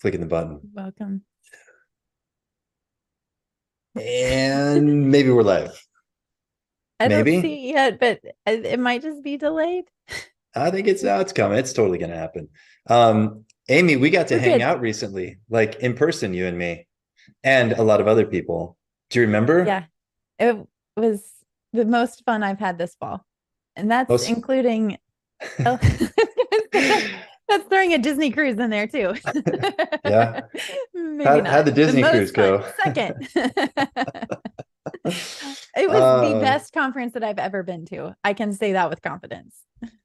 clicking the button. Welcome. And maybe we're live. I don't Maybe. see it yet, but it might just be delayed. I think it's coming. It's totally gonna happen. Amy, we got to We're hang good. out recently, like in person, you and me, and a lot of other people. Do you remember? Yeah, it was the most fun I've had this fall. And that's Most including, oh, that's throwing a Disney cruise in there too. yeah. Maybe How'd not. the The Disney cruise most fun. go? Second. It was the uh best conference that I've ever been to. I can say that with confidence.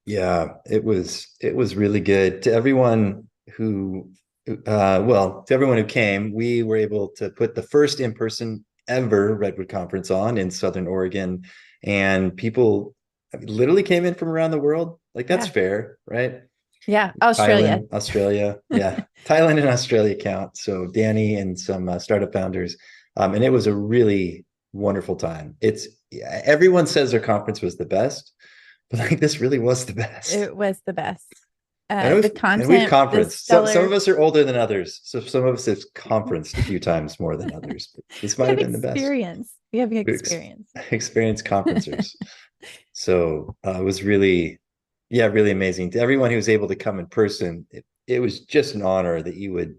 yeah, it was really good. To everyone who to everyone who came, we were able to put the first in-person ever Redwood conference on in Southern Oregon, and people literally came in from around the world. Like that's Yeah. fair, right? Yeah. Australia. Thailand, Australia, yeah, Thailand and Australia count. So Danny and some startup founders, and it was a really wonderful time. It's yeah, everyone says their conference was the best, but like this really was the best. It was the best. And The we've content, the conferenced. Some of stellar. us are older than others, so some of us have conferenced a few times more than others. But this We might have have been the best. experience. We have We experience. experienced conferencers. So it was really, yeah, really amazing. To everyone who was able to come in person, it was just an honor that you would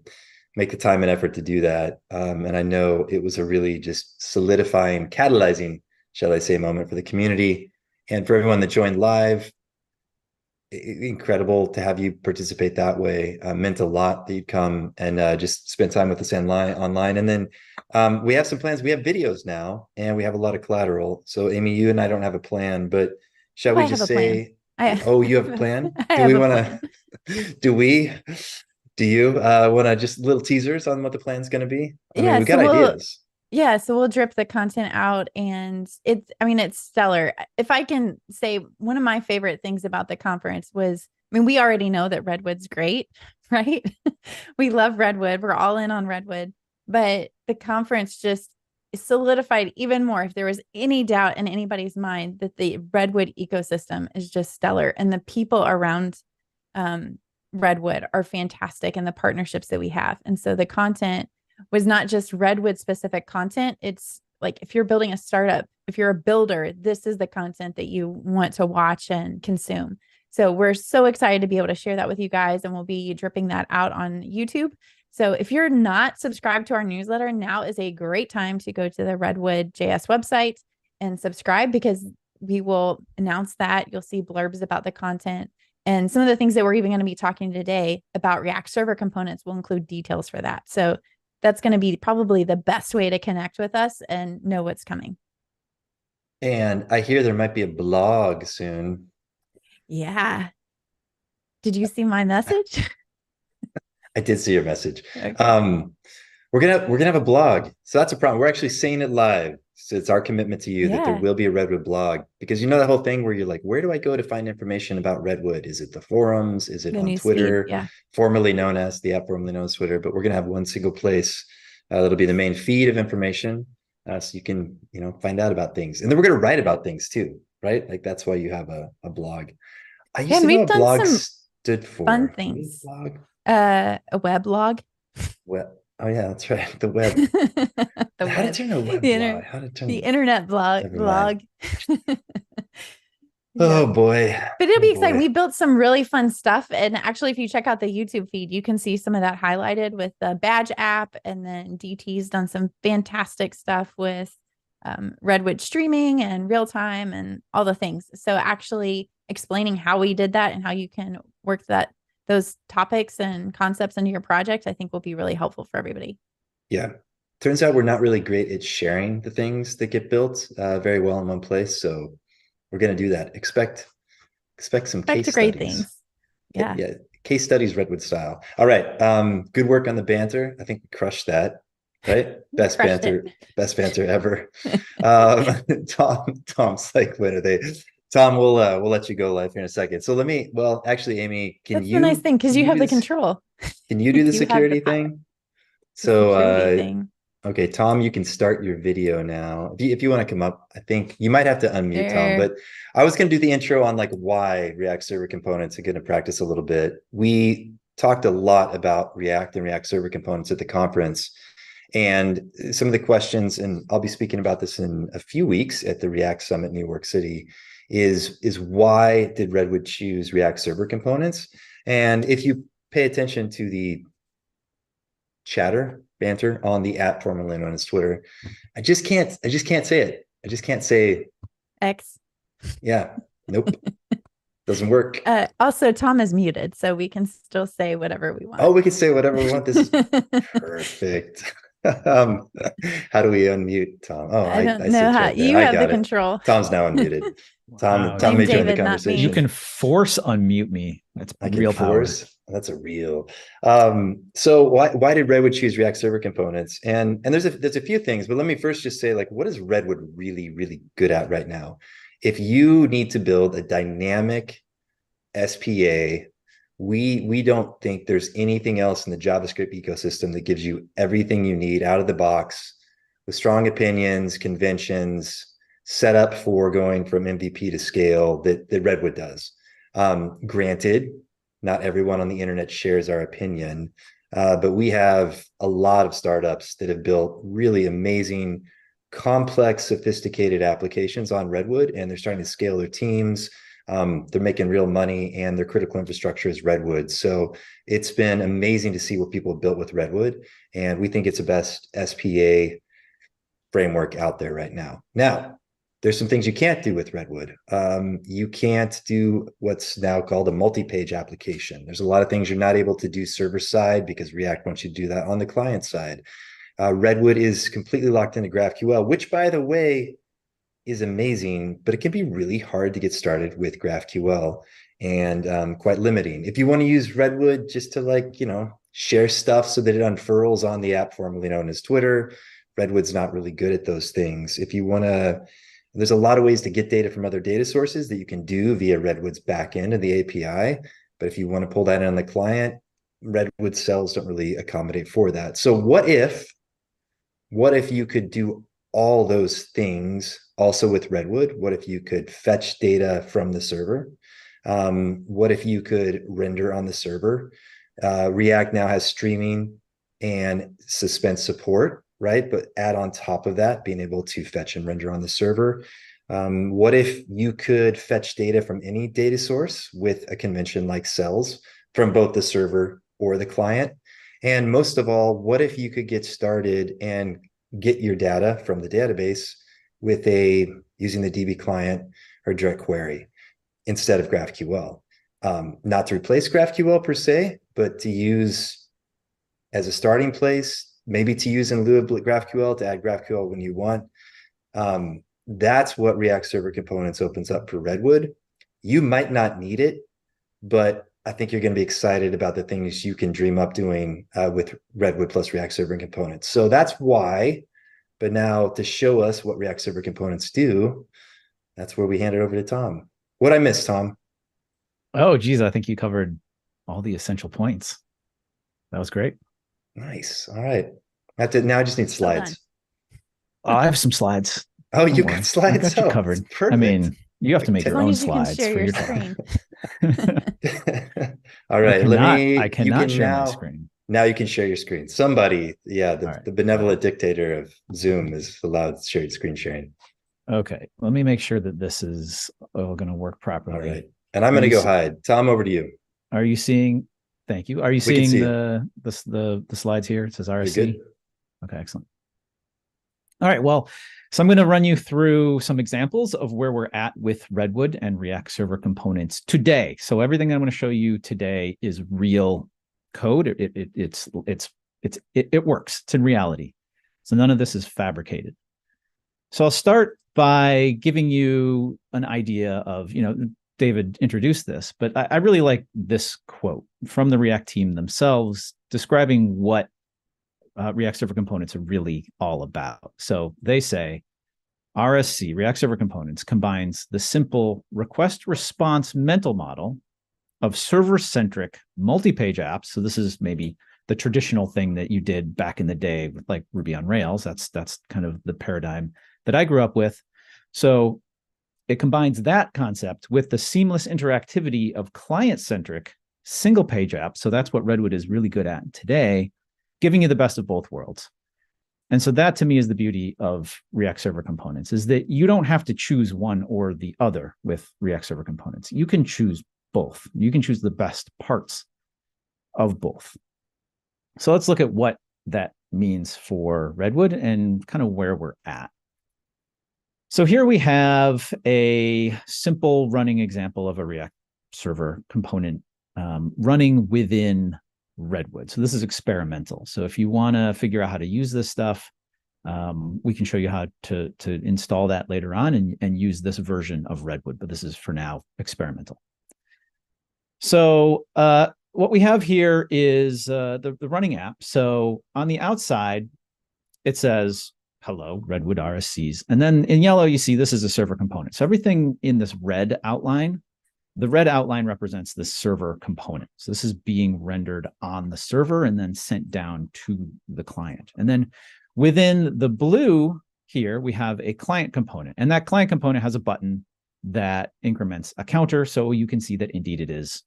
make the time and effort to do that. And I know it was a really just solidifying, catalyzing, shall I say, moment for the community and for everyone that joined live. Incredible to have you participate that way. Meant a lot that you'd come and just spend time with us online. And then we have some plans. We have videos now, and we have a lot of collateral. So, Amy, you and I don't have a plan, but shall Oh, we I have just a plan. say, I oh, you have a plan? I Do have we a want plan. to? Do we? Do you want to just little teasers on what the plan's going to be? I mean, Yeah, we so got we'll ideas. yeah, so we'll drip the content out and it's I mean it's stellar. If I can say one of my favorite things about the conference was I mean we already know that Redwood's great, right? We love Redwood. We're all in on Redwood, but the conference just solidified even more if there was any doubt in anybody's mind that the Redwood ecosystem is just stellar and the people around um, Redwood are fantastic and the partnerships that we have. And so the content was not just Redwood specific content. It's like if you're building a startup, if you're a builder, this is the content that you want to watch and consume. So we're so excited to be able to share that with you guys, and we'll be dripping that out on YouTube. So if you're not subscribed to our newsletter, now is a great time to go to the Redwood JS website and subscribe because we will announce that. You'll see blurbs about the content. And some of the things that we're even going to be talking today about React server components will include details for that. So that's going to be probably the best way to connect with us and know what's coming. And I hear there might be a blog soon. Yeah. Did you see my message? I did see your message. Okay. Um, we're gonna have a blog. So that's a problem. We're actually saying it live. So it's our commitment to you that there Yeah. will be a Redwood blog because you know that whole thing where you're like, where do I go to find information about Redwood? Is it the forums? Is it The on news feed. Twitter, Yeah. formerly known as the app, formerly known as Twitter? But we're gonna have one single place that'll be the main feed of information, so you can find out about things, and then we're gonna write about things too, right? Like that's why you have a blog. I Yeah. used And to know we've what done blog some stood fun for. What is things. blog? A weblog. Web. Oh yeah, that's right. The web. The How to web. turn a web The blog? inter How to the turn? internet Never mind. blog. Oh Yeah. boy. But it'll Oh be exciting. boy. We built some really fun stuff. And actually, if you check out the YouTube feed, you can see some of that highlighted with the badge app. And then DT's done some fantastic stuff with Redwood streaming and real time and all the things. So actually explaining how we did that and how you can work those topics and concepts into your project, I think will be really helpful for everybody. Yeah. Turns out we're not really great at sharing the things that get built very well in one place. So we're gonna do that. Expect some Back to case great studies. things. Yeah. Yeah, case studies Redwood style. All right. Good work on the banter. I think we crushed that. Right? Crushed it. Best banter ever. Tom's like, when are they? Tom, we'll let you go live here in a second. So actually, Amy, That's the nice thing because can you you have do the this? control. Can you do the You have the security power. thing? The So security thing. okay, Tom, you can start your video now. If you want to come up, I think you might have to unmute Tom, Sure. but I was going to do the intro on like why React Server Components are going to practice a little bit. talked a lot about React and React Server components at the conference. And some of the questions, and I'll be speaking about this in a few weeks at the React Summit in New York City, is why did Redwood choose React Server components? And if you pay attention to the chatter, banter on the app formerly known as Twitter, I just can't say it. I just can't say, X. yeah, nope, doesn't work. Also, Tom is muted, so we can still say whatever we want. Oh, we can say whatever we want. This is perfect. um, how do we unmute Tom? Oh, I don't I see know it how right there. you I have the got it. control. Tom's now unmuted. Wow. Tom I'm may join the David, not me. conversation. You can force unmute me. That's I can real power. force. That's a real. So why did Redwood choose React Server components? And there's a few things, but let me first just say, like, what is Redwood really, really good at right now? If you need to build a dynamic SPA, we don't think there's anything else in the JavaScript ecosystem that gives you everything you need out of the box with strong opinions, conventions, set up for going from MVP to scale that Redwood does. Granted, not everyone on the internet shares our opinion, but we have a lot of startups that have built really amazing, complex, sophisticated applications on Redwood, and they're starting to scale their teams. They're making real money, and their critical infrastructure is Redwood. So it's been amazing to see what people have built with Redwood, and we think it's the best SPA framework out there right now. Now, there's some things you can't do with Redwood. You can't do what's now called a multi-page application. There's a lot of things you're not able to do server side because React wants you to do that on the client side. Redwood is completely locked into GraphQL, which, by the way, is amazing, but it can be really hard to get started with GraphQL and quite limiting. If you want to use Redwood just to, like, share stuff so that it unfurls on the app formerly known as Twitter, Redwood's not really good at those things. If you want to, there's a lot of ways to get data from other data sources that you can do via Redwood's backend of the API. But if you want to pull that in on the client, Redwood cells don't really accommodate for that. So what if you could do all those things also with Redwood? What if you could fetch data from the server? What if you could render on the server? React now has streaming and suspense support, right? But add on top of that, being able to fetch and render on the server. What if you could fetch data from any data source with a convention like cells from both the server or the client? And most of all, what if you could get started and get your data from the database with using the DB client or direct query instead of GraphQL? Not to replace GraphQL per se, but to use as a starting place, maybe to use in lieu of GraphQL, to add GraphQL when you want. That's what React Server Components opens up for Redwood. You might not need it, but I think you're going to be excited about the things you can dream up doing with Redwood plus React Server Components. So that's why. But now, to show us what React Server Components do, that's where we hand it over to Tom. What I missed, Tom? Oh, geez, I think you covered all the essential points. That was great. Nice. All right. Now I just need slides. I have some slides. Oh, you got slides? I got you covered. Perfect. I mean, you have to make your own As long slides as you can for share your screen. All right. I cannot share my screen. Now you can share your screen. Somebody, the benevolent dictator of Zoom is allowed shared screen sharing. Okay. Let me make sure that this is all going to work properly. All right. And I'm going to go hide. Tom, over to you. Are you seeing? Thank you. Are you seeing the slides here? It says RSC. Okay, excellent. All right. Well, so I'm going to run you through some examples of where we're at with Redwood and React Server Components today. So everything I'm going to show you today is real code. It works. It's in reality. So none of this is fabricated. So I'll start by giving you an idea of, David introduced this, but I really like this quote from the React team themselves describing what React Server Components are really all about. So they say, RSC, React Server Components, combines the simple request response mental model of server-centric multi-page apps. So this is maybe the traditional thing that you did back in the day with like Ruby on Rails. That's kind of the paradigm that I grew up with. So it combines that concept with the seamless interactivity of client-centric single page app. So that's what Redwood is really good at today, giving you the best of both worlds. And so that to me is the beauty of React Server Components, is that you don't have to choose one or the other with React Server Components. You can choose both. You can choose the best parts of both. So let's look at what that means for Redwood and kind of where we're at. So here we have a simple running example of a React Server component running within Redwood. So this is experimental. So if you want to figure out how to use this stuff, we can show you how to install that later on and use this version of Redwood, but this is for now experimental. So what we have here is the running app. So on the outside, it says, hello, Redwood RSCs. And then in yellow, you see this is a server component. So everything in this red outline, the red outline represents the server component. So this is being rendered on the server and then sent down to the client. And then within the blue here, we have a client component. And that client component has a button that increments a counter. So you can see that indeed it is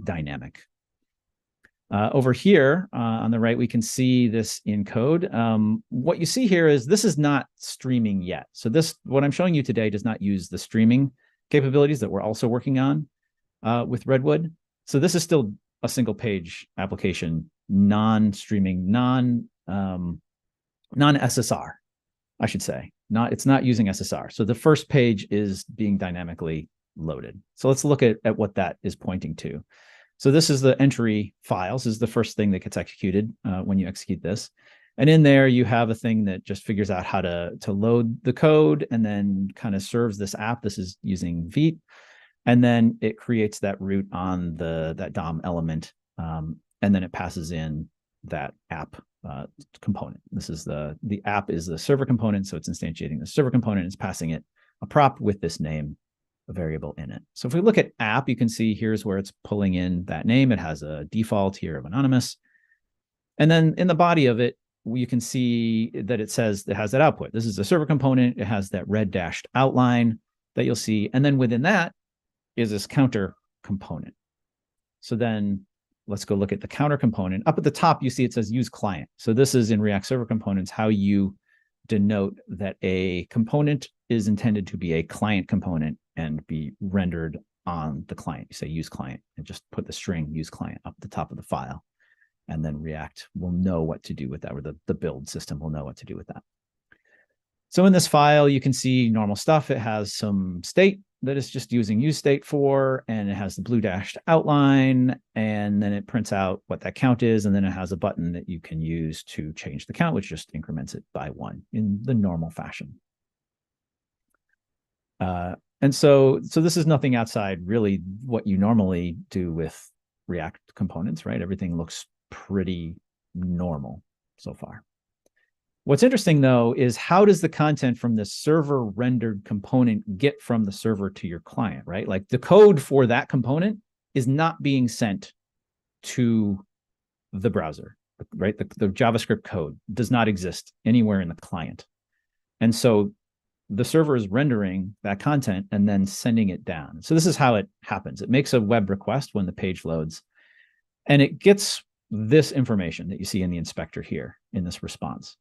dynamic. Over here on the right, we can see this in code. What you see here is this is not streaming yet. So what I'm showing you today does not use the streaming capabilities that we're also working on with Redwood. So this is still a single page application, non-streaming, non-SSR, I should say. It's not using SSR. So the first page is being dynamically loaded. So let's look at what that is pointing to. So this is the entry files. This is the first thing that gets executed when you execute this. And in there, you have a thing that just figures out how to load the code and then kind of serves this app. This is using Vite. And then it creates that root on that DOM element. And then it passes in that app component. This is the app is the server component. So it's instantiating the server component. It's passing it a prop with this name, a variable in it. So if we look at app, you can see here's where it's pulling in that name. It has a default here of anonymous. And then in the body of it, you can see that it says it has that output. This is the server component. It has that red dashed outline that you'll see. And then within that is this counter component. So then let's go look at the counter component. Up at the top, you see it says use client. So this is in React Server Components, how you denote that a component is intended to be a client component and be rendered on the client. You say use client and just put the string use client up at the top of the file. And then React will know what to do with that, or the build system will know what to do with that. So in this file, you can see normal stuff. It has some state that it's just using use state for, and it has the blue dashed outline, and then it prints out what that count is, and then it has a button that you can use to change the count, which just increments it by 1 in the normal fashion. And so this is nothing outside really what you normally do with React components, right? Everything looks pretty normal so far. What's interesting though is how does the content from the server rendered component get from the server to your client, right? Like the code for that component is not being sent to the browser, right? The JavaScript code does not exist anywhere in the client. And so the server is rendering that content and then sending it down. So this is how it happens. It makes a web request when the page loads, and it gets this information that you see in the inspector here in this response.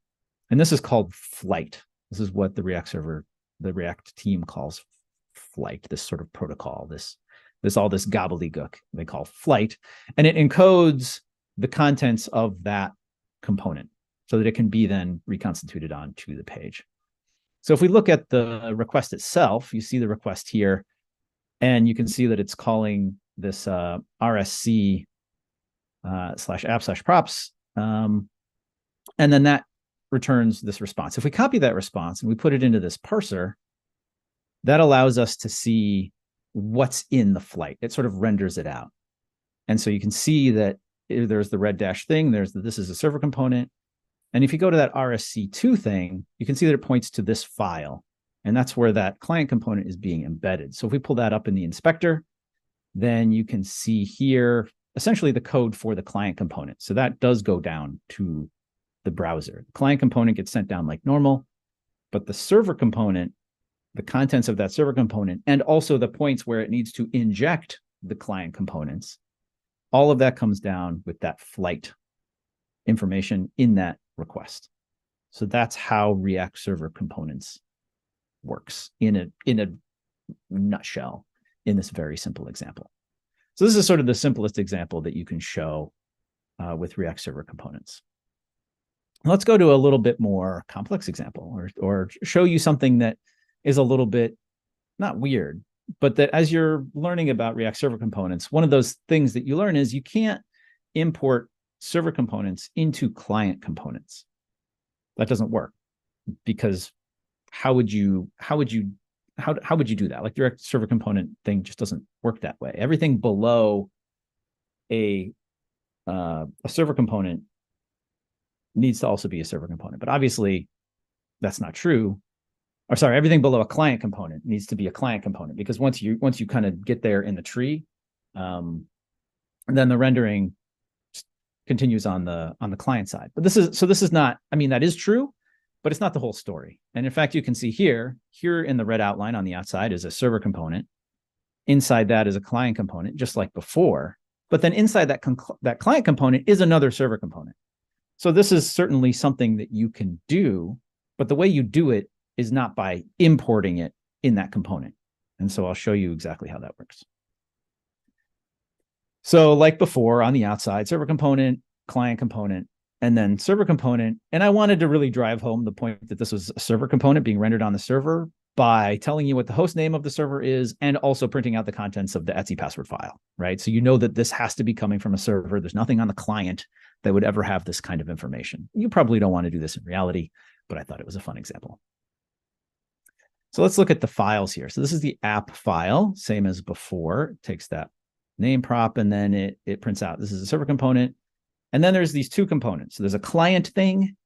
And this is called flight. This is what the React team calls flight, this sort of protocol, all this gobbledygook they call flight. And it encodes the contents of that component so that it can be then reconstituted onto the page. So if we look at the request itself, you see the request here, and you can see that it's calling this RSC /app/props. And then that returns this response. If we copy that response and we put it into this parser, that allows us to see what's in the flight. It sort of renders it out. And so you can see that there's the red dash thing. This is a server component. And if you go to that RSC2 thing, you can see that it points to this file. And that's where that client component is being embedded. So if we pull that up in the inspector, then you can see here essentially the code for the client component. So that does go down to the browser. The client component gets sent down like normal, but the server component, the contents of that server component, and also the points where it needs to inject the client components, all of that comes down with that flight information in that request. So that's how React Server Components works in a nutshell in this very simple example. So this is sort of the simplest example that you can show with React Server Components. Let's go to a little bit more complex example, or show you something that is a little bit not weird, but that as you're learning about React Server Components, one of those things that you learn is you can't import server components into client components. That doesn't work, because how would you do that? Like, the React Server Component thing just doesn't work that way. Everything below a server component needs to also be a server component, but obviously that's not true. Or sorry, everything below a client component needs to be a client component, because once you kind of get there in the tree, then the rendering continues on the client side. But this is not, I mean, that is true, but it's not the whole story. And in fact, you can see here in the red outline on the outside is a server component. Inside that is a client component, just like before. But then inside that client component is another server component. So this is certainly something that you can do, but the way you do it is not by importing it in that component. And so I'll show you exactly how that works. So like before, on the outside, server component, client component, and then server component. And I wanted to really drive home the point that this was a server component being rendered on the server by telling you what the host name of the server is, and also printing out the contents of the Etsy password file, right? So you know that this has to be coming from a server. There's nothing on the client that would ever have this kind of information. You probably don't want to do this in reality, but I thought it was a fun example. So let's look at the files here. So this is the app file, same as before. It takes that name prop, and then it prints out, this is a server component. And then there's these two components. So there's a client thing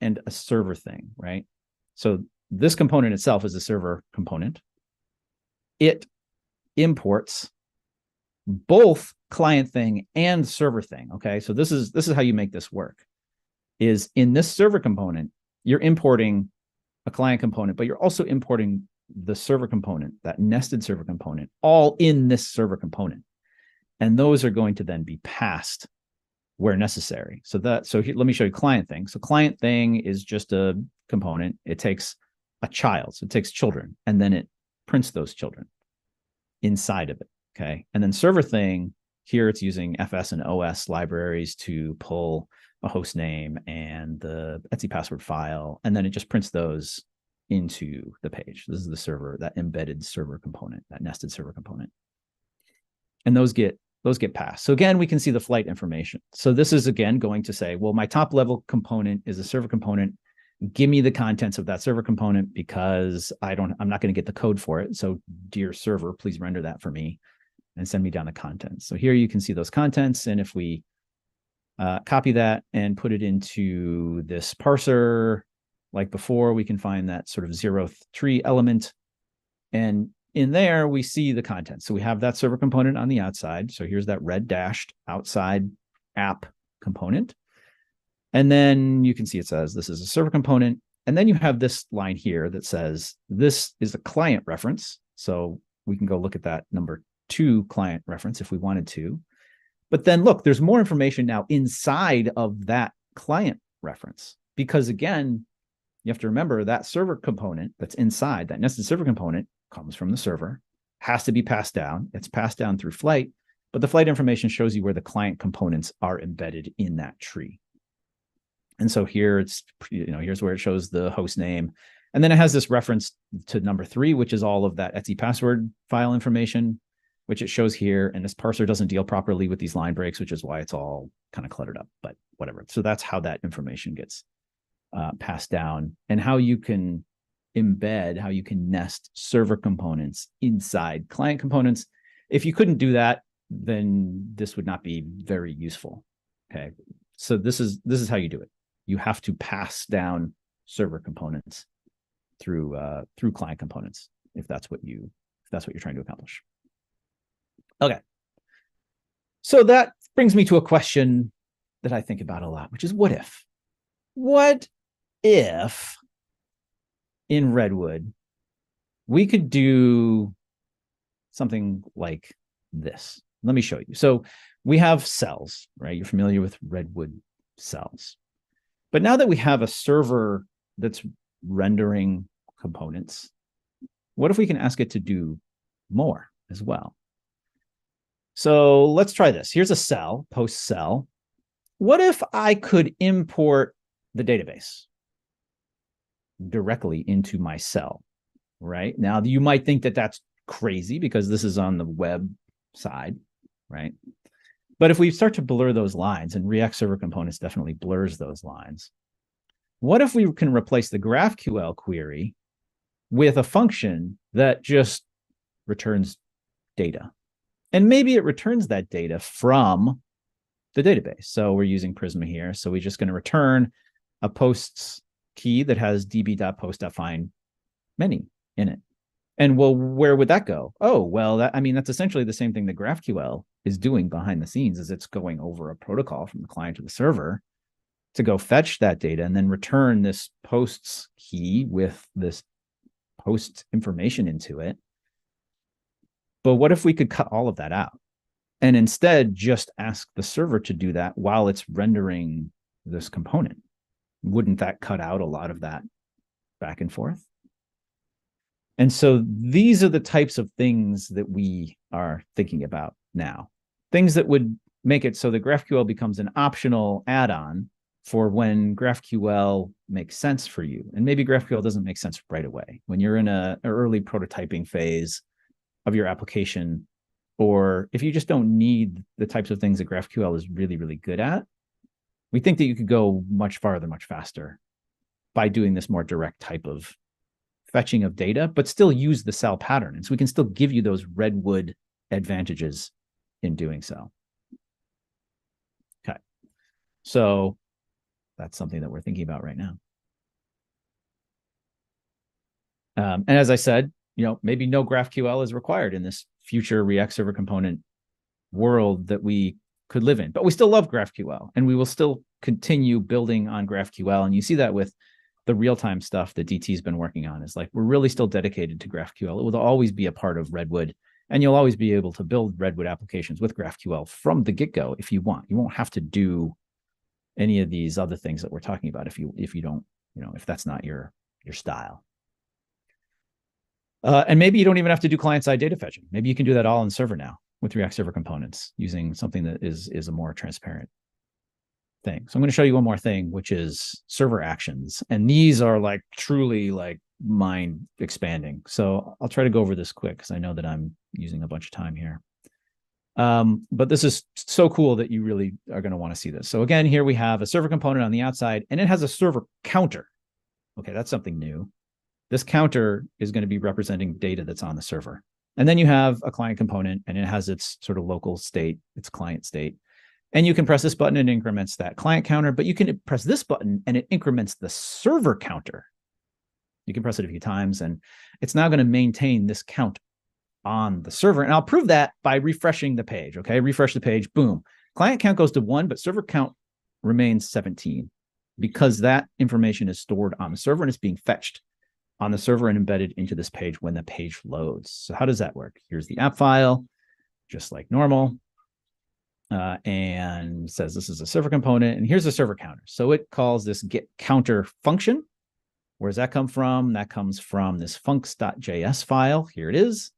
and a server thing, right? So this component itself is a server component. It imports both client thing and server thing, okay? So this is how you make this work. Is in this server component, you're importing a client component, but you're also importing the server component, that nested server component, all in this server component. And those are going to then be passed where necessary. So here, let me show you client thing. So client thing is just a component. It takes a child, so it takes children, and then it prints those children inside of it, okay? And then server thing, here it's using FS and OS libraries to pull a host name and the Etsy password file, and then it just prints those into the page. This is the server, that embedded server component, that nested server component. And those get passed. So again, we can see the flight information. So this is again going to say, well, my top level component is a server component. Give me the contents of that server component, because I'm not going to get the code for it. So dear server, please render that for me and send me down the contents. So here you can see those contents. And if we copy that and put it into this parser, like before, we can find that sort of zeroth tree element. And in there, we see the contents. So we have that server component on the outside. So here's that red dashed outside app component. And then you can see it says this is a server component. And then you have this line here that says this is a client reference. So we can go look at that number 2 client reference if we wanted to. But then look, there's more information now inside of that client reference, because again, you have to remember that server component that's inside, that nested server component, comes from the server, has to be passed down. It's passed down through flight, but the flight information shows you where the client components are embedded in that tree. And so here it's, here's where it shows the host name. And then it has this reference to number 3, which is all of that Etsy password file information, which it shows here. And this parser doesn't deal properly with these line breaks, which is why it's all kind of cluttered up, but whatever. So that's how that information gets passed down, and how you can embed, how you can nest server components inside client components. If you couldn't do that, then this would not be very useful. Okay. So this is how you do it. You have to pass down server components through client components if that's what you're trying to accomplish. Okay. So that brings me to a question that I think about a lot, which is what if? What if in Redwood we could do something like this. Let me show you. So we have cells, right? You're familiar with Redwood cells. But now that we have a server that's rendering components, what if we can ask it to do more as well? So let's try this. Here's a cell, post cell. What if I could import the database directly into my cell, right? Now, you might think that that's crazy because this is on the web side, right? But if we start to blur those lines, and React Server Components definitely blurs those lines, what if we can replace the GraphQL query with a function that just returns data? And maybe it returns that data from the database. So we're using Prisma here. So we're just going to return a posts key that has db.post.find many in it. And well, where would that go? Oh, well, that's essentially the same thing that GraphQL is doing behind the scenes, is it's going over a protocol from the client to the server to go fetch that data and then return this posts key with this post information into it. But what if we could cut all of that out and instead just ask the server to do that while it's rendering this component? Wouldn't that cut out a lot of that back and forth? And so these are the types of things that we are thinking about now. Things that would make it so that GraphQL becomes an optional add-on for when GraphQL makes sense for you. And maybe GraphQL doesn't make sense right away. When you're in an early prototyping phase of your application, or if you just don't need the types of things that GraphQL is really, really good at, we think that you could go much farther, much faster by doing this more direct type of fetching of data, but still use the cell pattern. And so we can still give you those Redwood advantages in doing so. Okay. So that's something that we're thinking about right now. And as I said, maybe no GraphQL is required in this future React Server Component world that we could live in, but we still love GraphQL and we will still continue building on GraphQL. And you see that with the real-time stuff that DT's been working on. Is like, we're really still dedicated to GraphQL. It will always be a part of Redwood, and you'll always be able to build Redwood applications with GraphQL from the get-go if you want. You won't have to do any of these other things that we're talking about if you don't, if that's not your style. And maybe you don't even have to do client-side data fetching. Maybe you can do that all in server now with React Server Components using something that is a more transparent thing. So I'm going to show you one more thing, which is server actions. And these are like truly like mind expanding. So I'll try to go over this quick because I know that I'm using a bunch of time here. But this is so cool that you really are going to want to see this. So again, here we have a server component on the outside, and it has a server counter. Okay, that's something new. This counter is going to be representing data that's on the server. And then you have a client component, and it has its sort of local state, its client state. And you can press this button and it increments that client counter, but you can press this button and it increments the server counter. You can press it a few times, and it's now going to maintain this count on the server. And I'll prove that by refreshing the page. Okay, refresh the page, boom. Client count goes to 1, but server count remains 17 because that information is stored on the server and it's being fetched on the server and embedded into this page when the page loads. So how does that work? Here's the app file, just like normal. And says this is a server component, and here's the server counter. So it calls this get counter function. Where does that come from? That comes from this funcs.js file. Here it is.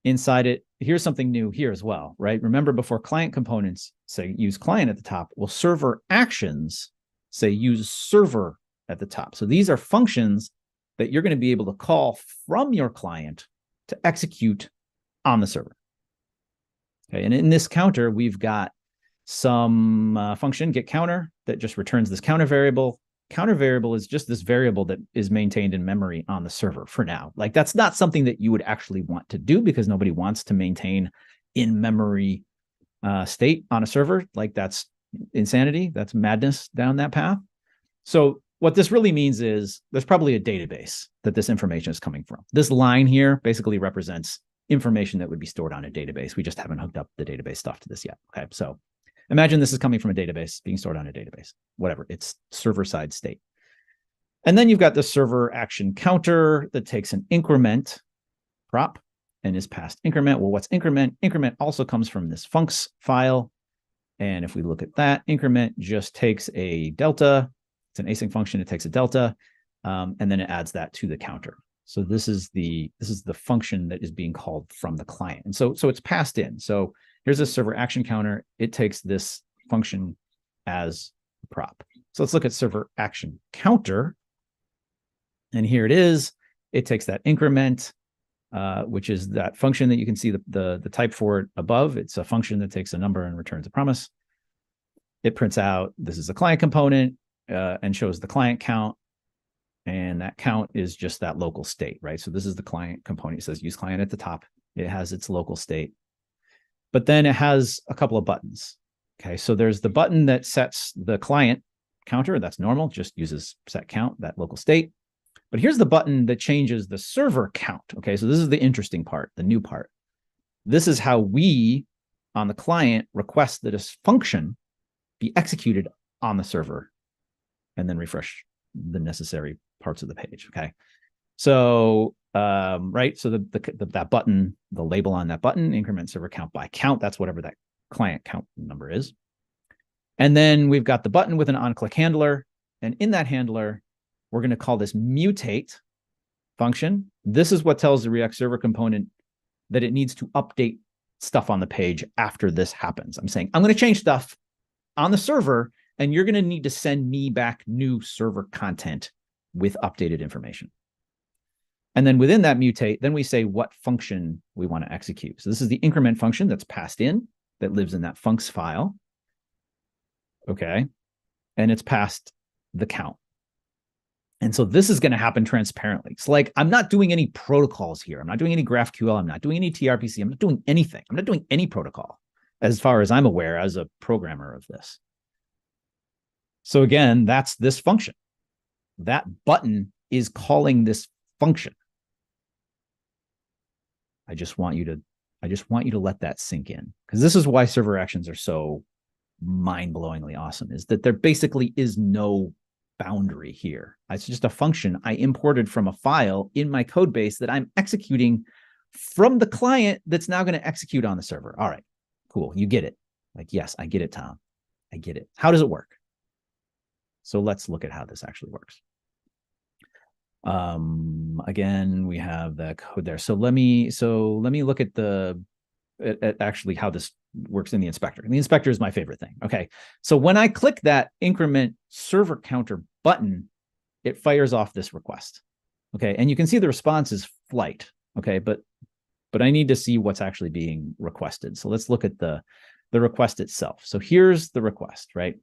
Inside it, here's something new here as well, right? Remember, before client components say use client at the top, well, server actions say use server at the top. So these are functions that you're going to be able to call from your client to execute on the server. Okay, and in this counter, we've got some function, get counter, that just returns this counter variable. Counter variable is just this variable that is maintained in memory on the server for now. Like, that's not something that you would actually want to do because nobody wants to maintain in-memory state on a server. Like, that's insanity. That's madness down that path. So what this really means is there's probably a database that this information is coming from. This line here basically represents information that would be stored on a database. We just haven't hooked up the database stuff to this yet. Okay, so imagine this is coming from a database being stored on a database, whatever, it's server-side state. And then you've got the server action counter that takes an increment prop and is passed increment. Well, what's increment? Increment also comes from this funcs file. And if we look at that, increment just takes a delta. It's an async function. It takes a delta, and then it adds that to the counter. So this is the function that is being called from the client. And so it's passed in. So here's a server action counter. It takes this function as a prop. So let's look at server action counter. And here it is. It takes that increment, which is that function that you can see the type for it above. It's a function that takes a number and returns a promise. It prints out, this is the client component, and shows the client count. And that count is just that local state, right? So this is the client component. It says use client at the top. It has its local state. But then it has a couple of buttons. Okay, so there's the button that sets the client counter. That's normal, just uses set count, that local state. But here's the button that changes the server count. Okay, so this is the interesting part, the new part. This is how we, on the client, request that a function be executed on the server and then refresh the necessary parts of the page. Okay, so right, so that button, the label on that button, increment server count by count, that's whatever that client count number is. And then we've got the button with an on-click handler, and in that handler, we're going to call this mutate function. This is what tells the React server component that it needs to update stuff on the page after this happens. I'm saying I'm going to change stuff on the server, and you're going to need to send me back new server content with updated information. And then within that mutate, then we say what function we want to execute. So this is the increment function that's passed in, that lives in that funcs file. Okay. And it's passed the count. And so this is going to happen transparently. It's like, I'm not doing any protocols here. I'm not doing any GraphQL. I'm not doing any TRPC. I'm not doing anything. I'm not doing any protocol as far as I'm aware as a programmer of this. So again, that's this function. That button is calling this function. I just want you to let that sink in, because this is why server actions are so mind-blowingly awesome, is that there basically is no boundary here. It's just a function I imported from a file in my code base that I'm executing from the client that's now going to execute on the server. All right, cool. You get it. Like, yes, I get it, Tom. I get it. How does it work? So let's look at how this actually works. Again, we have the code there. So let me look at at actually how this works in the inspector. And the inspector is my favorite thing. Okay. So when I click that increment server counter button, it fires off this request. Okay. And you can see the response is flight. Okay. But I need to see what's actually being requested. So let's look at the request itself. So here's the request, right?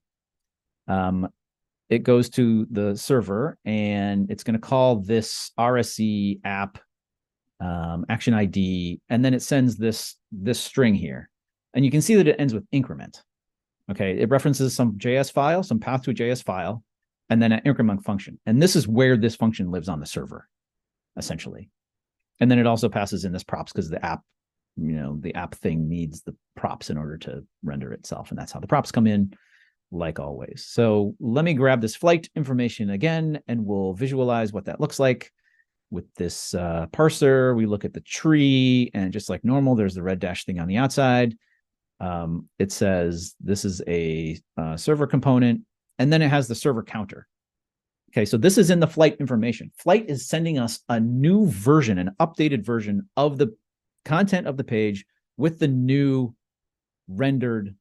It goes to the server, and it's going to call this RSC app action ID, and then it sends this string here. And you can see that it ends with increment. Okay, it references some JS file, some path to a JS file, and then an increment function. And this is where this function lives on the server, essentially. And then it also passes in this props, because the app, the app thing needs the props in order to render itself. And that's how the props come in, like always. So let me grab this flight information again, and we'll visualize what that looks like. With this parser, we look at the tree, and just like normal, there's the red dash thing on the outside. It says this is a server component, and then it has the server counter. Okay, so this is in the flight information. Flight is sending us a new version, an updated version of the content of the page with the new rendered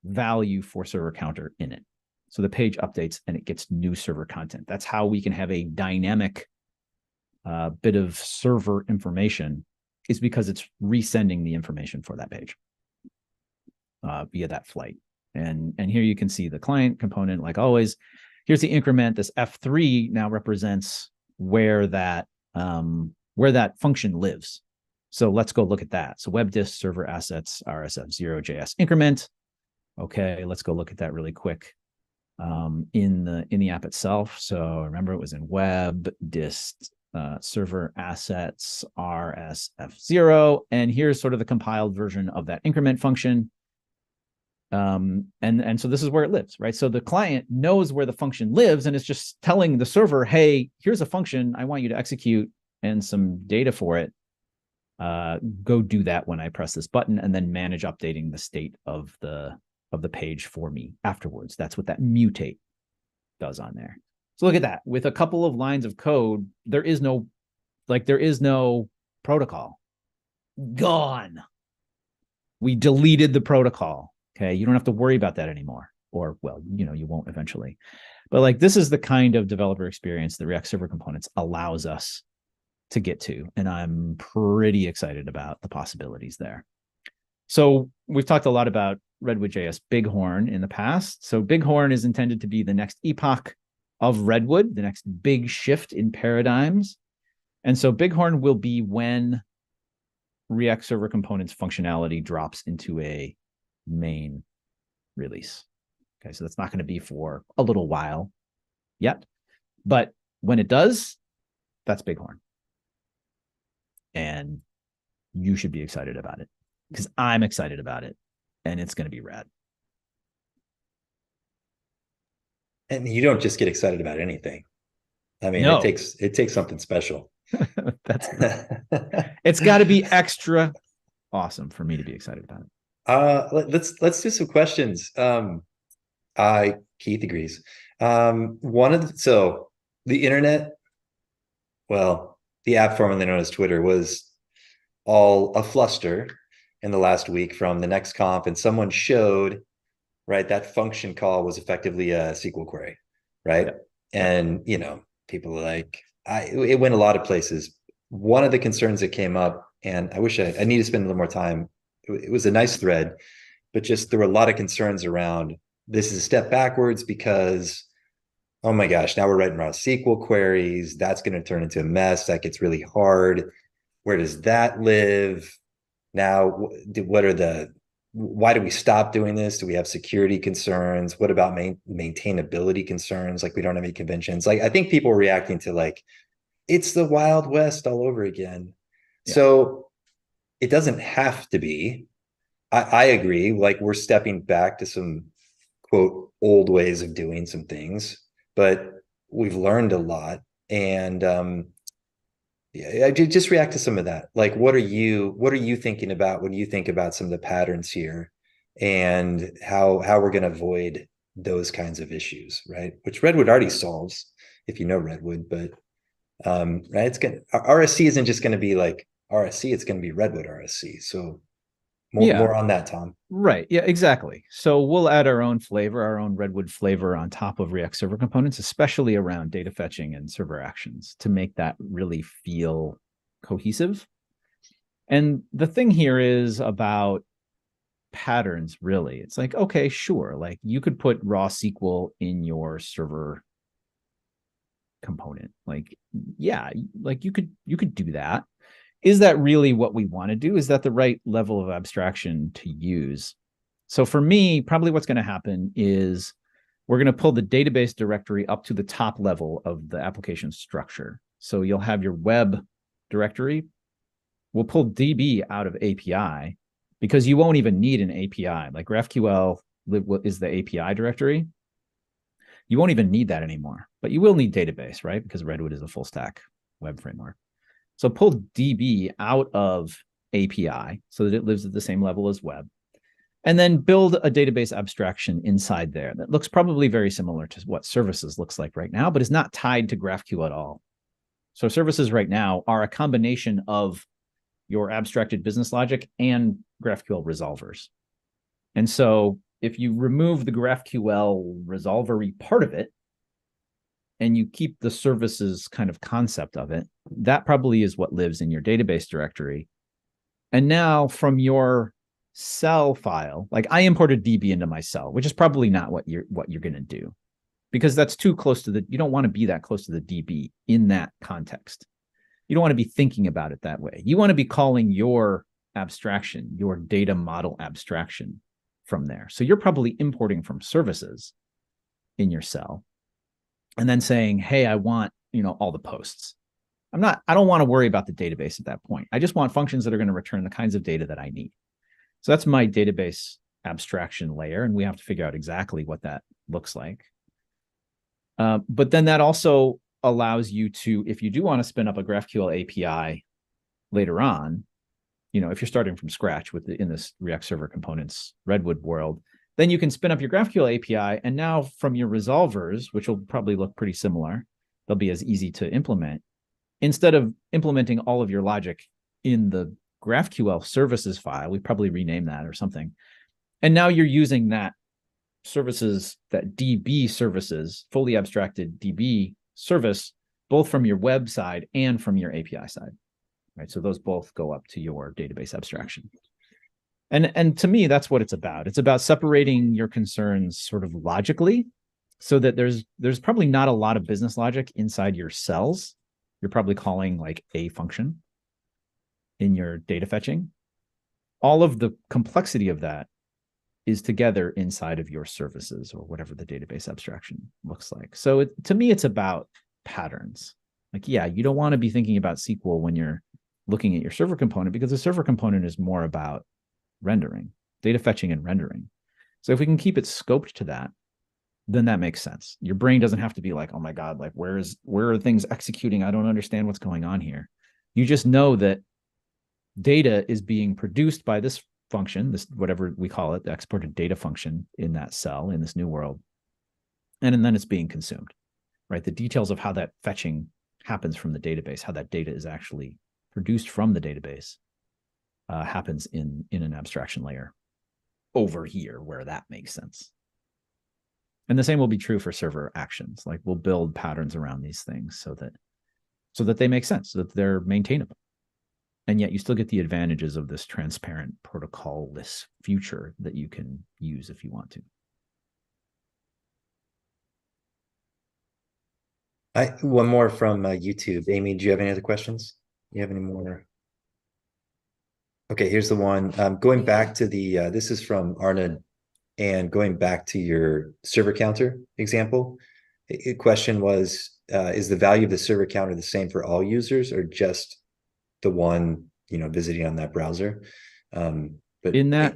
value for server counter in it. So the page updates and it gets new server content. That's how we can have a dynamic bit of server information, is because it's resending the information for that page via that flight. And here you can see the client component, like always. Here's the increment. This F3 now represents where that function lives. So let's go look at that. So web disk server assets RSF0 JS increment. Okay, let's go look at that really quick in the app itself. So remember, it was in web disk server assets RSF0, and here's sort of the compiled version of that increment function. And so this is where it lives, right? So the client knows where the function lives, and it's just telling the server, hey, here's a function I want you to execute and some data for it. go do that when I press this button, and then manage updating the state of the page for me afterwards. That's what that mutate does on there. So look at that. With a couple of lines of code, there is no protocol. Gone. We deleted the protocol. Okay. You don't have to worry about that anymore. Or, well, you won't eventually. But like, this is the kind of developer experience that React Server Components allows us to get to. And I'm pretty excited about the possibilities there. So we've talked a lot about Redwood.js Bighorn in the past. So Bighorn is intended to be the next epoch of Redwood, the next big shift in paradigms. And so Bighorn will be when React Server Components functionality drops into a main release. Okay, so that's not going to be for a little while yet. But when it does, that's Bighorn. And you should be excited about it, because I'm excited about it, and it's going to be rad. And you don't just get excited about anything. I mean, No. it takes something special. That's it's got to be extra awesome for me to be excited about it. Let's do some questions. Keith agrees. So the internet, well, the app formerly known as Twitter, was all a fluster in the last week from the next conf, and someone showed, right, that function call was effectively a SQL query, right? Yep. And people are like, it went a lot of places. One of the concerns that came up, and I wish I need to spend a little more time. It was a nice thread, but just there were a lot of concerns around this is a step backwards because, oh my gosh, now we're writing raw SQL queries. That's going to turn into a mess. That gets really hard. Where does that live? Now, why do we stop doing this? Do we have security concerns? What about maintainability concerns? Like, we don't have any conventions. Like, I think people are reacting to like, it's the Wild West all over again. Yeah. So it doesn't have to be. I agree. Like, we're stepping back to some, quote, old ways of doing some things, but we've learned a lot. And yeah, I just react to some of that. Like, what are you thinking about when you think about some of the patterns here, and how we're going to avoid those kinds of issues, right? Which Redwood already solves, if you know Redwood, but right, it's going RSC isn't just going to be like RSC, it's going to be Redwood RSC. So more on that, Tom. Right. Yeah, exactly. So we'll add our own flavor, our own Redwood flavor on top of React Server Components, especially around data fetching and server actions, to make that really feel cohesive. And the thing here is about patterns, really. It's like, okay, sure. Like, you could put raw SQL in your server component. Like, yeah, like you could do that. Is that really what we want to do? Is that the right level of abstraction to use? So for me, probably what's going to happen is we're going to pull the database directory up to the top level of the application structure. So you'll have your web directory. We'll pull DB out of API, because you won't even need an API. Like, GraphQL is the API directory. You won't even need that anymore, but you will need database, right? Because Redwood is a full stack web framework. So pull DB out of API so that it lives at the same level as web, and then build a database abstraction inside there that looks probably very similar to what services looks like right now, but is not tied to GraphQL at all. So services right now are a combination of your abstracted business logic and GraphQL resolvers. And so if you remove the GraphQL resolvery part of it, and you keep the services kind of concept of it, that probably is what lives in your database directory. And now from your cell file, like, I imported DB into my cell, which is probably not what you're going to do, because that's too close to you don't want to be that close to the DB in that context. You don't want to be thinking about it that way. You want to be calling your abstraction, your data model abstraction, from there. So you're probably importing from services in your cell, and then saying, hey, I want, all the posts. I don't want to worry about the database at that point. I just want functions that are going to return the kinds of data that I need. So that's my database abstraction layer, and we have to figure out exactly what that looks like. But then that also allows you to, if you do want to spin up a GraphQL API later on, if you're starting from scratch in this React Server Components Redwood world, then you can spin up your GraphQL API. And now from your resolvers, which will probably look pretty similar, they'll be as easy to implement. Instead of implementing all of your logic in the GraphQL services file, we probably rename that or something. And now you're using that services, that DB services, fully abstracted DB service, both from your web side and from your API side, right? So those both go up to your database abstraction. And to me, that's what it's about. It's about separating your concerns sort of logically, so that there's probably not a lot of business logic inside your cells. You're probably calling like a function in your data fetching. All of the complexity of that is together inside of your services or whatever the database abstraction looks like. So to me, it's about patterns. Like, yeah, you don't want to be thinking about SQL when you're looking at your server component, because the server component is more about rendering, data fetching and rendering. So if we can keep it scoped to that, then that makes sense. Your brain doesn't have to be like, oh my God, like where are things executing? I don't understand what's going on here. You just know that data is being produced by this function, this whatever we call it, the exported data function in that cell in this new world. And then it's being consumed, right? The details of how that fetching happens from the database, how that data is actually produced from the database, happens in an abstraction layer over here where that makes sense. And the same will be true for server actions. Like we'll build patterns around these things so that they make sense, so that they're maintainable. And yet you still get the advantages of this transparent protocol-less future that you can use if you want to. One more from YouTube. Amy, do you have any other questions? Do you have any more? Okay, here's the one. Going back to this is from Arnold, and going back to your server counter example, the question was, is the value of the server counter the same for all users or just the one, visiting on that browser? But in that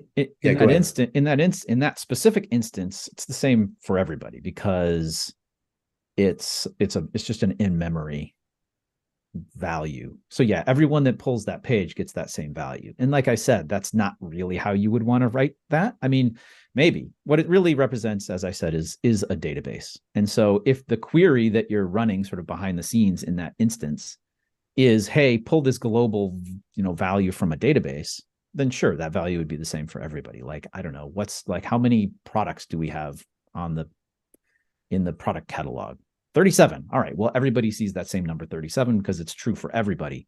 specific instance, it's the same for everybody, because it's just an in-memory value. So yeah, everyone that pulls that page gets that same value. And like I said, that's not really how you would want to write that. I mean, maybe what it really represents, as I said, is a database. And so if the query that you're running sort of behind the scenes in that instance is, hey, pull this global, value from a database, then sure, that value would be the same for everybody. Like, I don't know, how many products do we have in the product catalog? 37. All right. Well, everybody sees that same number 37 because it's true for everybody.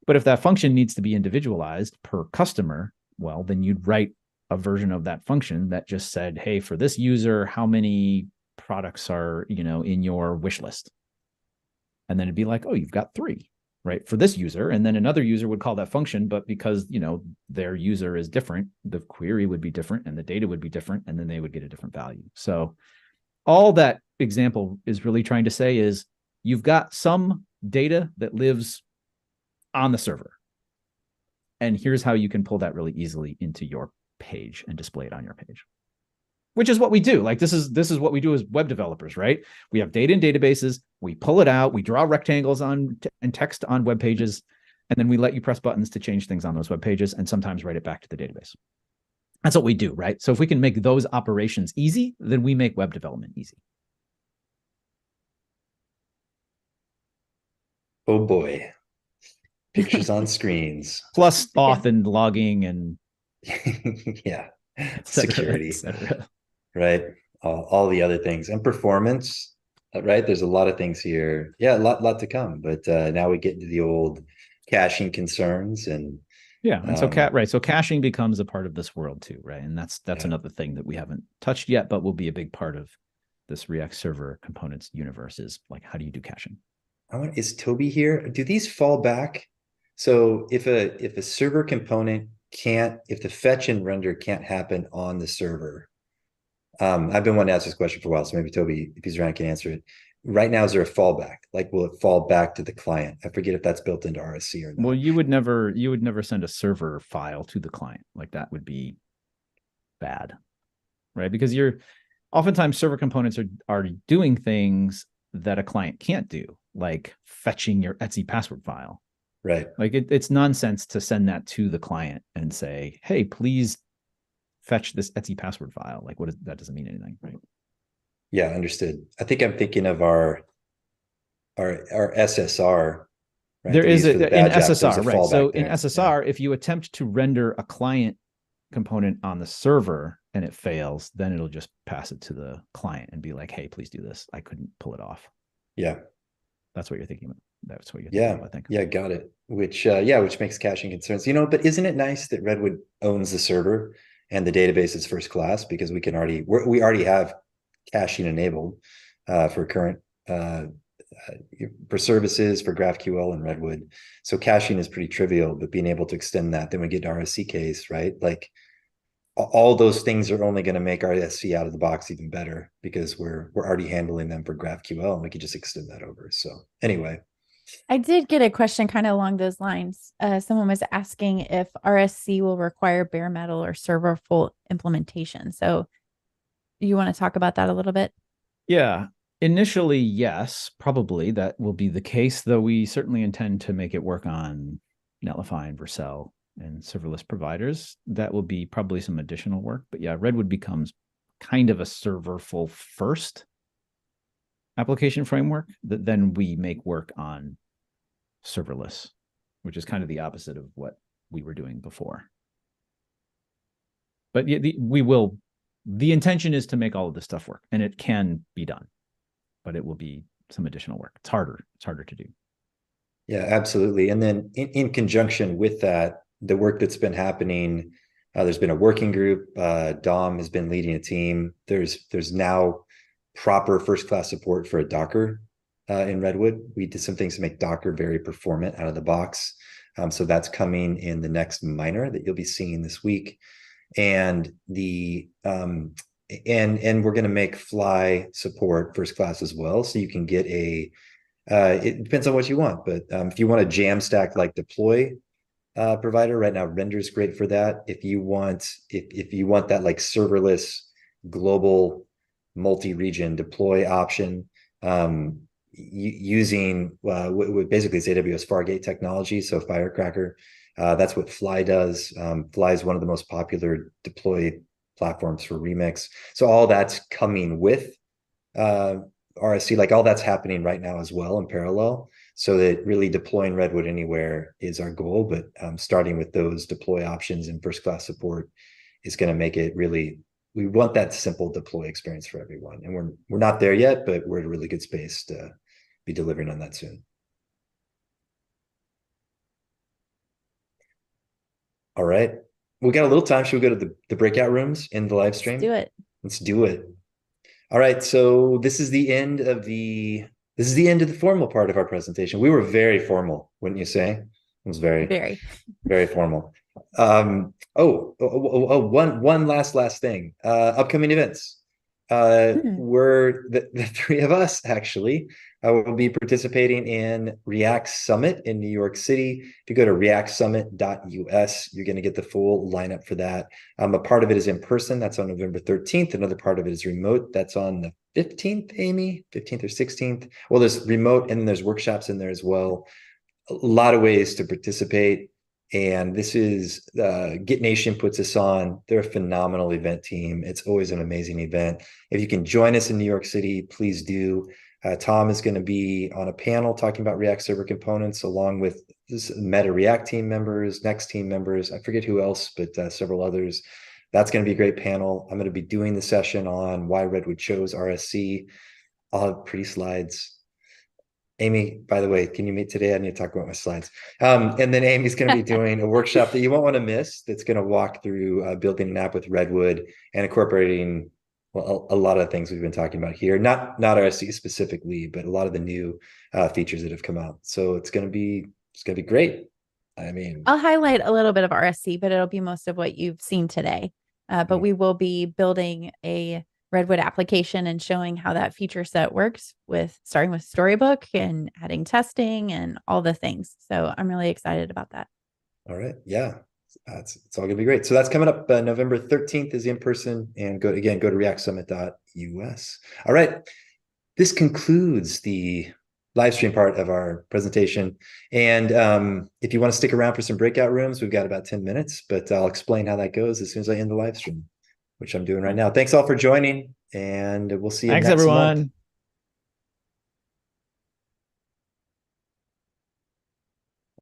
But if that function needs to be individualized per customer, well, then you'd write a version of that function that just said, hey, for this user, how many products are, in your wish list? And then it'd be like, oh, you've got 3, right, for this user. And then another user would call that function, but because, their user is different, the query would be different and the data would be different, and then they would get a different value. So all that example is really trying to say is you've got some data that lives on the server. And here's how you can pull that really easily into your page and display it on your page, which is what we do. Like this is what we do as web developers, right? We have data in databases, we pull it out, we draw rectangles and text on web pages, and then we let you press buttons to change things on those web pages and sometimes write it back to the database. That's what we do, right? So if we can make those operations easy, then we make web development easy. Oh boy. Pictures on screens. Plus auth and logging and yeah, security, right? All the other things and performance, right? There's a lot of things here. Yeah, a lot to come. But now we get into the old caching concerns and and so caching becomes a part of this world too, right? And that's another thing that we haven't touched yet, but will be a big part of this React Server Components universe. Is like, how do you do caching? Is Toby here? Do these fall back? So if a server component if the fetch and render can't happen on the server, I've been wanting to ask this question for a while, so maybe Toby, if he's around, can answer it. Right now, is there a fallback? Like, will it fall back to the client? I forget if that's built into RSC or not. Well, you would never send a server file to the client. Like that would be bad, right? Because oftentimes server components are doing things that a client can't do, like fetching your Etsy password file, Right. Like it's nonsense to send that to the client and say, hey, please fetch this Etsy password file. Like that doesn't mean anything, right? Yeah, understood. I think I'm thinking of our SSR, right? There That we is use for the in badge apps. There's a SSR, right? So fallback in there. Yeah. SSR, if you attempt to render a client component on the server and it fails, then it'll just pass it to the client and be like, hey, please do this. I couldn't pull it off. Yeah. That's what you're thinking about. That's what you're thinking Yeah. of, I think. Yeah. Got it. Which makes caching concerns, but isn't it nice that Redwood owns the server and the database is first class, because we already have caching enabled for current for services for GraphQL and Redwood. So caching is pretty trivial, but being able to extend that, then we get RSC case, right? Like all those things are only going to make RSC out of the box even better, because we're already handling them for GraphQL, and we could just extend that over. So anyway. I did get a question kind of along those lines. Someone was asking if RSC will require bare metal or server full implementation. So you want to talk about that a little bit? Yeah. Initially, yes, probably that will be the case, though we certainly intend to make it work on Netlify and Vercel and serverless providers. That will be probably some additional work. But yeah, Redwood becomes kind of a serverful first application framework that then we make work on serverless, which is kind of the opposite of what we were doing before. But the intention is to make all of this stuff work, and it can be done, but it will be some additional work. It's harder to do. Yeah, absolutely. And then in conjunction with that, the work that's been happening, there's been a working group. Dom has been leading a team. There's now proper first class support for a Docker in Redwood. We did some things to make Docker very performant out of the box. So that's coming in the next minor that you'll be seeing this week. And and we're going to make Fly support first class as well. So you can get it depends on what you want, but if you want a Jamstack like deploy provider right now, Render is great for that. If you want that like serverless global multi-region deploy option, using what basically is AWS Fargate technology, so Firecracker, that's what Fly does. Fly is one of the most popular deploy platforms for Remix. So all that's coming with RSC, like all that's happening right now as well in parallel, so that really deploying Redwood anywhere is our goal. But starting with those deploy options and first class support is going to make it really, we want that simple deploy experience for everyone. And we're not there yet, but we're at a really good space to be delivering on that soon. All right. We got a little time. Should we go to the breakout rooms in the live stream? Let's do it. Let's do it. All right. So this is the end of the formal part of our presentation. We were very formal, wouldn't you say? It was very formal. One last thing. Upcoming events. We're the three of us actually will be participating in React Summit in New York City. If you go to reactsummit.us, you're going to get the full lineup for that. A part of it is in person. That's on November 13th. Another part of it is remote. That's on the 15th, Amy, 15th or 16th. Well, there's remote and then there's workshops in there as well. A lot of ways to participate. And this is Git Nation puts us on. They're a phenomenal event team. It's always an amazing event. If you can join us in New York City, please do. Tom is going to be on a panel talking about React Server Components, along with Meta React team members, Next team members. I forget who else, but several others. That's going to be a great panel. I'm going to be doing the session on why Redwood chose RSC. I'll have pretty slides. Amy, by the way, can you meet today? I need to talk about my slides. And then Amy's going to be doing a workshop that you won't want to miss. That's going to walk through building an app with Redwood and incorporating a lot of things we've been talking about here. Not RSC specifically, but a lot of the new features that have come out. So it's going to be great. I mean, I'll highlight a little bit of RSC, but it'll be most of what you've seen today. But we will be building a Redwood application and showing how that feature set works, with starting with Storybook and adding testing and all the things. So I'm really excited about that. All right. Yeah. It's all gonna be great. So that's coming up. November 13th is in person, and go to reactsummit.us. All right. This concludes the live stream part of our presentation. And if you want to stick around for some breakout rooms, we've got about 10 minutes, but I'll explain how that goes as soon as I end the live stream, which I'm doing right now. Thanks all for joining, and we'll see you Thanks, next everyone. month.